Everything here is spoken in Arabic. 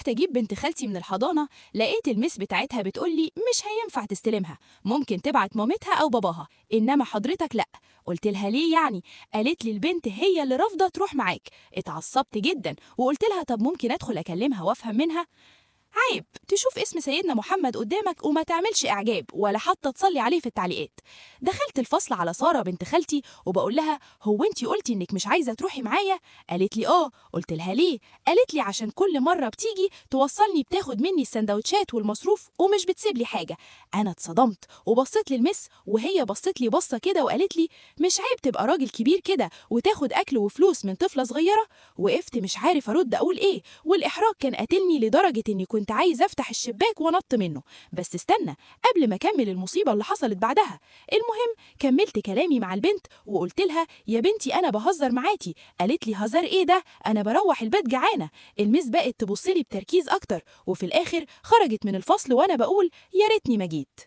رحت اجيب بنت خالتي من الحضانه، لقيت المس بتاعتها بتقول لي مش هينفع تستلمها، ممكن تبعت مامتها او باباها، انما حضرتك لا. قلت لها ليه يعني؟ قالت لي البنت هي اللي رافضه تروح معاك. اتعصبت جدا وقلت لها طب ممكن ادخل اكلمها وافهم منها؟ عيب تشوف اسم سيدنا محمد قدامك وما تعملش إعجاب ولا حتى تصلي عليه في التعليقات. دخلت الفصل على سارة بنت خالتي وبقول لها هو انتي قلتي انك مش عايزة تروحي معايا؟ قالت لي اه. قلت لها ليه؟ قالت لي عشان كل مرة بتيجي توصلني بتاخد مني السندوتشات والمصروف ومش بتسيب لي حاجة. انا اتصدمت وبصيت للمس وهي بصت لي بصة كده وقالت لي مش عيب تبقى راجل كبير كده وتاخد اكل وفلوس من طفلة صغيرة؟ وقفت مش عارف ارد اقول ايه، والاحراج كان قاتلني لدرجة اني كنت عايز افتح الشباك ونط منه. بس استنى قبل ما اكمل المصيبة اللي حصلت بعدها. المهم كملت كلامي مع البنت وقلت لها يا بنتي انا بهزر معاكي. قالت لي هزار ايه ده، انا بروح البيت جعانة. المس بقت تبص لي بتركيز اكتر وفي الاخر خرجت من الفصل وانا بقول يا ريتني ما جيت.